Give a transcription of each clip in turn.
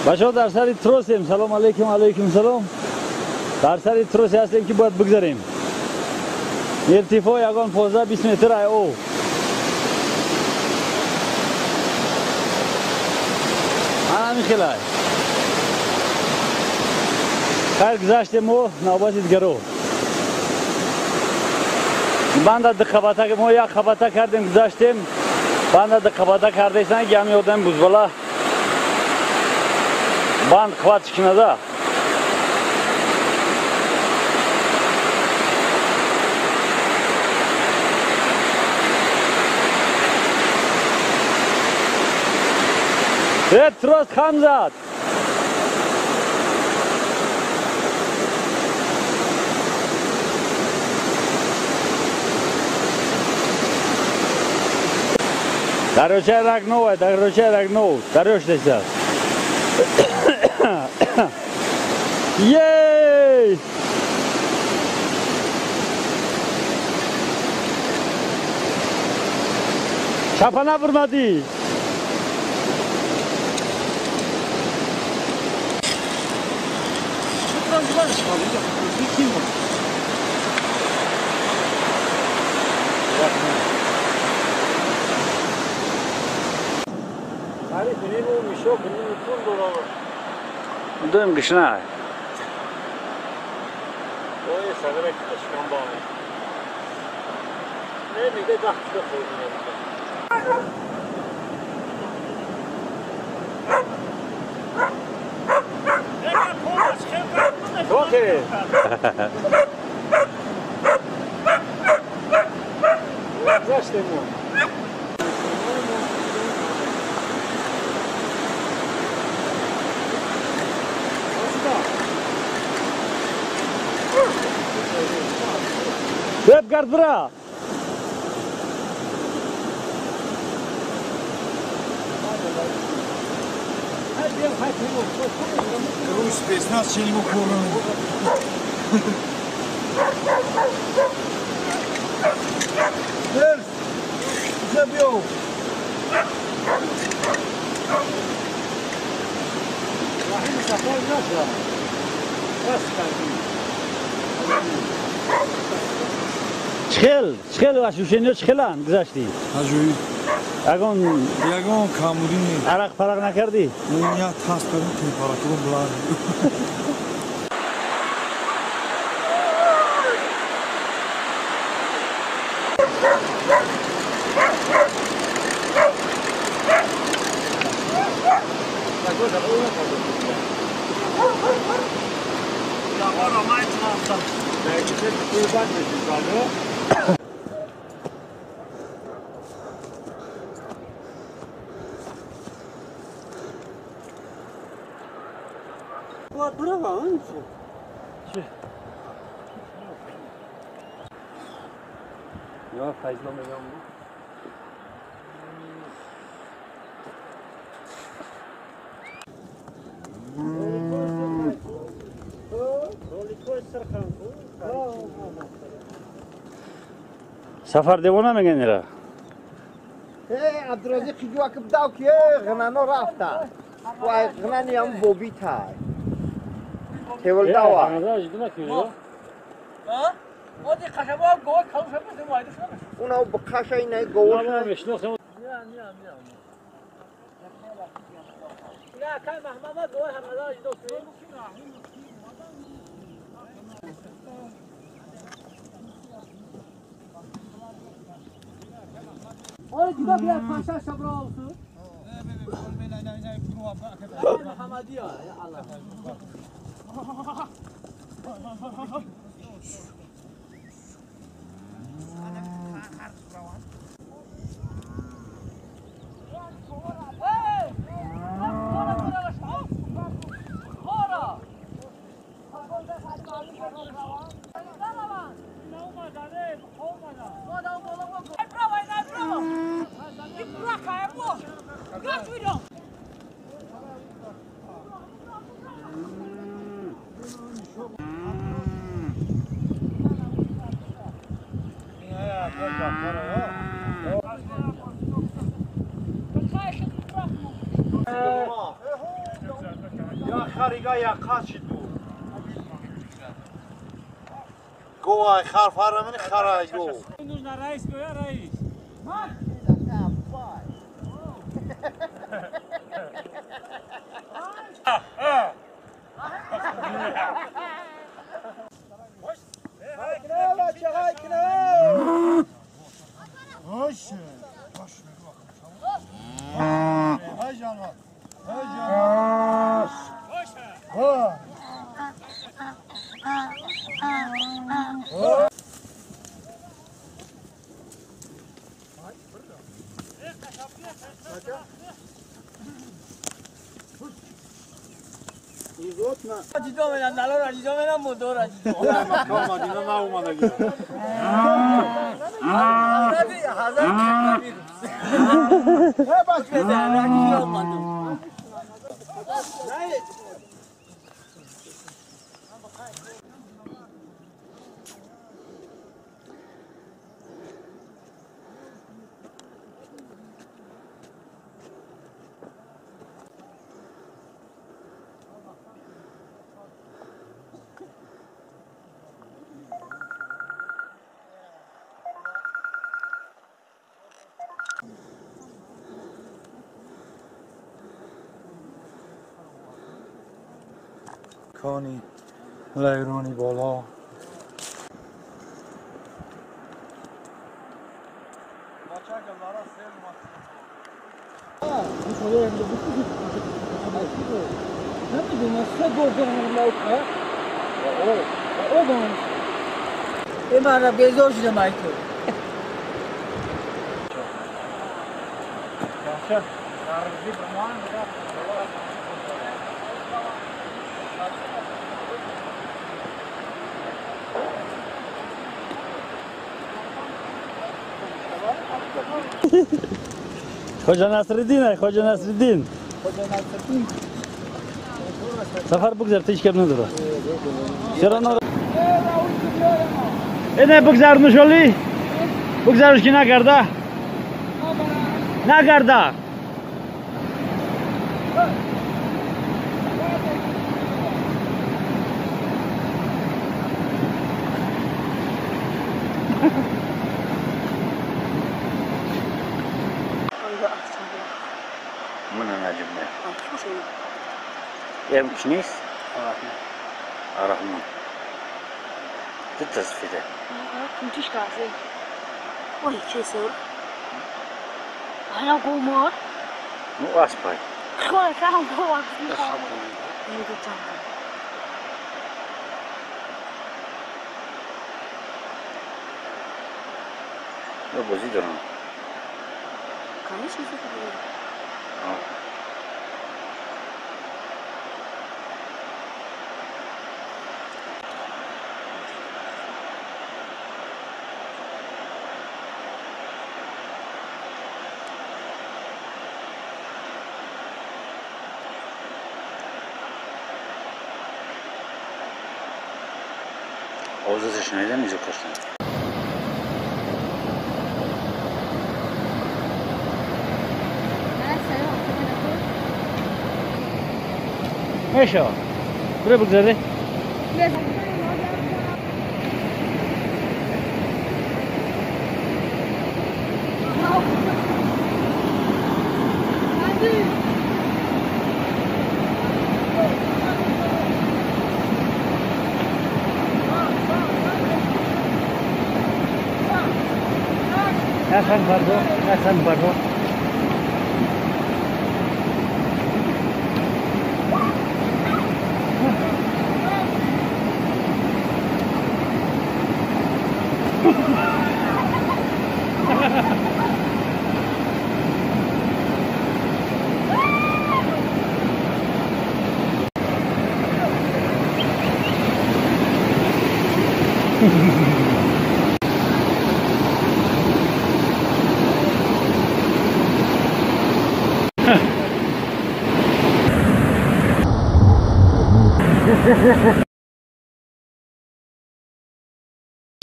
بچه‌ها در سر تروسیم. سلام علیکم. علیکم سلام. در سر تروسی هستیم که باید بگذاریم. ارتفاع یگان 15-20 متر او. همین خیلی خیر گذشتیم ما نوبت دیگرو. بنده دقیقه ما یک خبطه کردیم گذشتیم. بنده دقیقه کرده ایستن که همی آدم بزبالا بند قوتش کنده. تروس خم زد. دریاچه رگنو دریاچه رگنو دریاش دست یی چپنه برمدی دویم گشنه Hep gard bura. Rus pes nas çelimi koyalım. Ver. Zabiyo. Rahim safar nasıl? چخل و شوشنیو چخلن گذاشتی هجوی یگان کامودی عرق فرق نکردی اونیا تاس کردم تمپراتور بلند Ya fazla mı yan bu? سفر دیوانه میگن ایرا عبدالرزاق جو اکب داو که غنانو رفته و غنانی هم بوبی تای تیول داوا Hadi kaşaba gol kalmış yapmasın vaydı şuna. اونا بخشای نه گوش Ya kay mahmama gol hamada dostu. Orada gidiyor ya paşa şabra olsun. Muhammadi ya Allah. خریگا یا قاچی دو گوای خرفاره من خرایگو نه رئیس گویا رئیس دیدم من نلار دیدم من مدور دیدم مکان مدینه نه اومده گیر حضرت کبیر باش بزن رنگی رو اومدم کانی لیرونی بالا من را بیزار شدم ای تو خواجه نصرالدین خواجه نصرالدین سفر بگذار تیش کم نداره چرا نداره اینه بگذار نشالی بگذارش که نگرده نگرده من نجم نه يمكن شنيس؟ رحمن تتصفيده كنتش كافي ولا شيء سوي أنا قمر مو أسباي خلاص أنا قمر لو بزيدنا كان إيش يسوي آوازش نمیدن اینجا کشتن میشه برای بگذاره Nasaan bardo?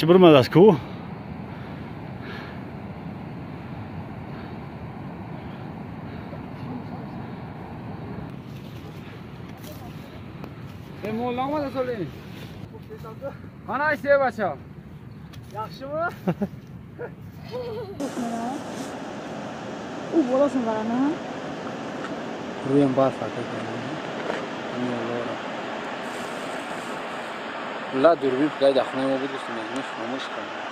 Bermadasku. مولا آمده سولی خانه ایسته بچه ها yaxshimi? او بالاشون برن نه روی این برف لا دوربین پلای داخل ما بود دوست می‌دونی خاموش کنم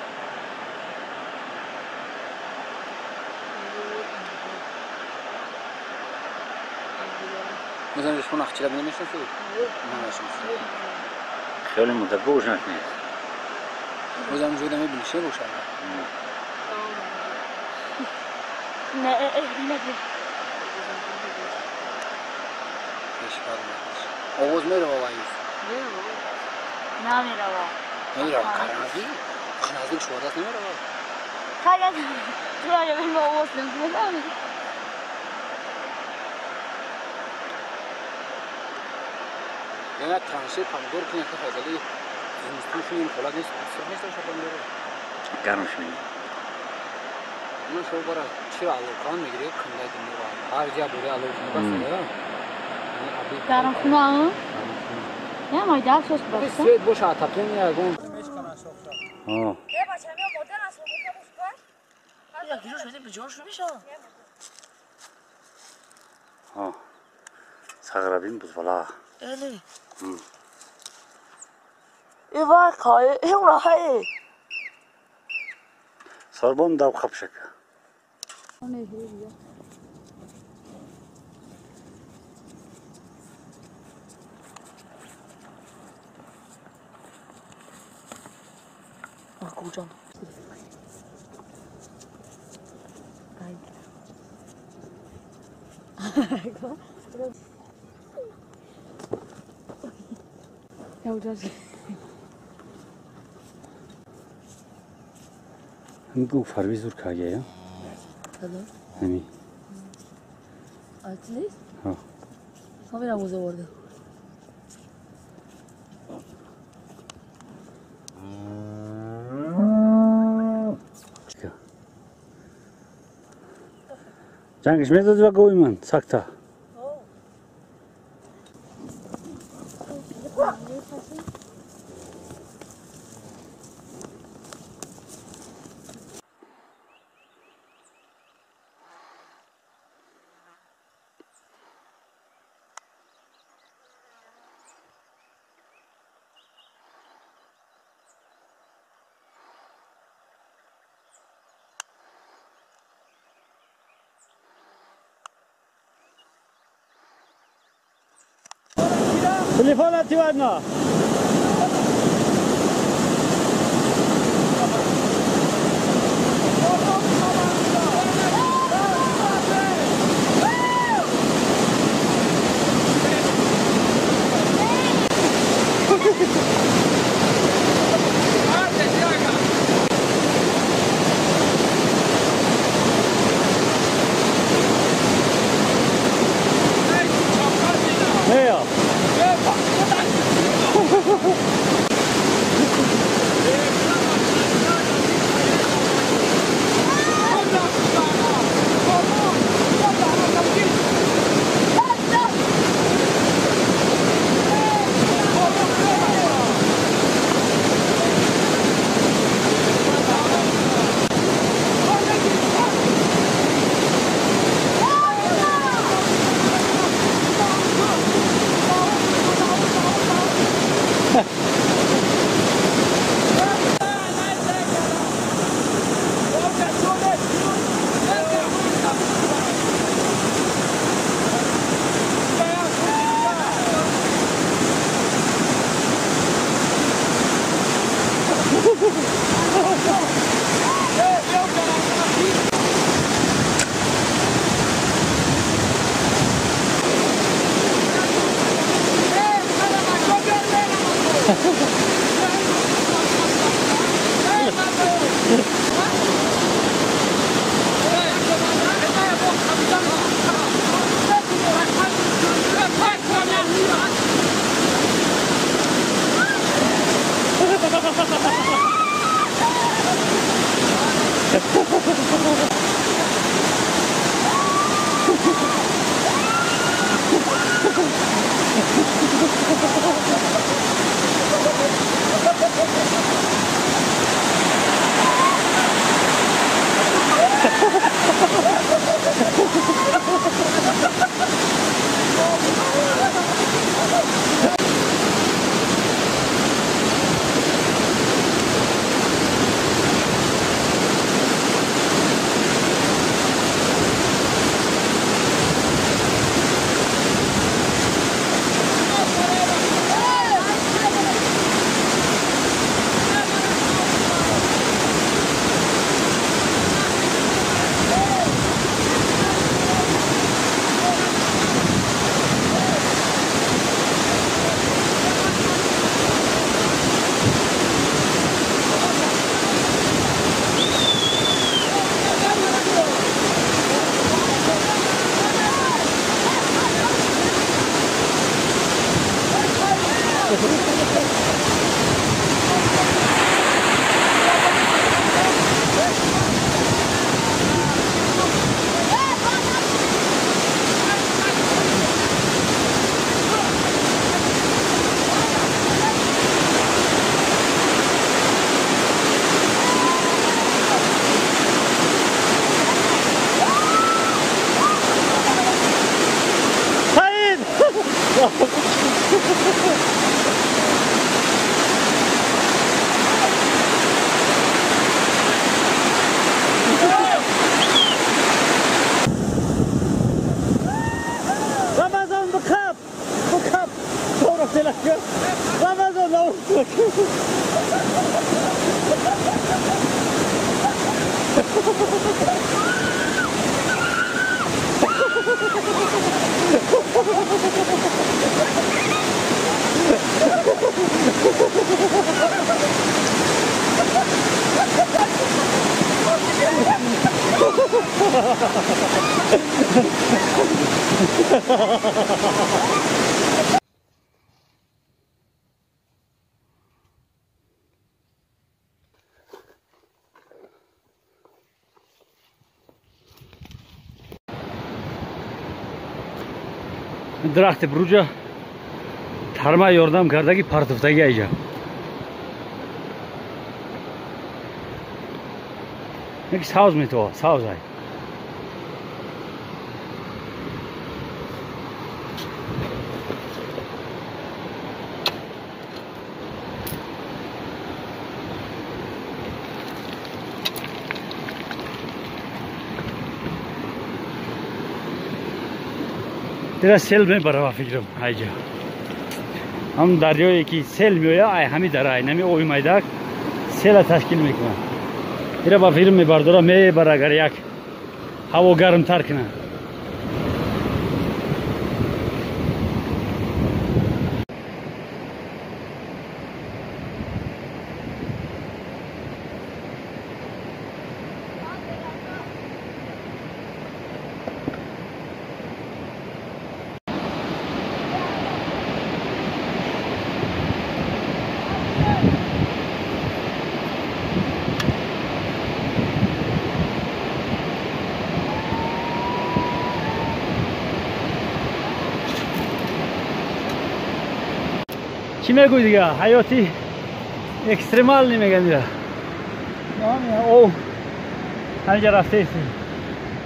مثلا ايش كنا اختي لابد نمشي فيه ما ماشي خیلی مدت بوش نکنید وزن موجوده میبینی چه روشن نه نه اشکال نداره آواز میره بابا این نه میره بابا میره خنازی شو دست نمیره بابا خیلی تو را به ما آواز نمیده یعنی ترانسیت پامدور کنه که فضلی زمستون فیلم خلاص نیست اصلا نیست داشته پامدور گرمش میگی من شو برای چی آلوکان میگیره کنده دنیا هر جا بوده آلوکان بسته گرم خونه نه ما داشت است بس بس سوید باشه اتاقین یا گون آه یا گیرو شده به جاش میشه آه ساغربین بود والا الی ای وای کای ای راهی سربون داو خبشک کجا همگو فروی زور که گیا همی اتلیست ها همین آموزه ورده جنگش میداد و گوی من سکتا تليفوناتي ودنا Ramazan bu kap. Sonra telakı. Ramazan lavuk. درخت بروجا ترما یاردم کرده که پرتفتگی ایجا یک ساز میتوه ساز های तेरा सेल में बराबर फिक्रम आइजा हम दारियो की सेल में या आए हमी दरा है नमी ओई मैदाक सेला तश्किल में कमा तेरा बा फिल्म में बार दरा मैं बरा घर याक हवा गर्म तारकना چی میگوی دیگه حیاتی اکستریمال نمیگن دیگه او همینجا رفته ایستیم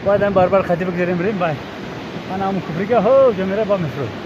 باید هم بار خطی بگذاریم بریم باید من همون کفری که ها جمعه با مترو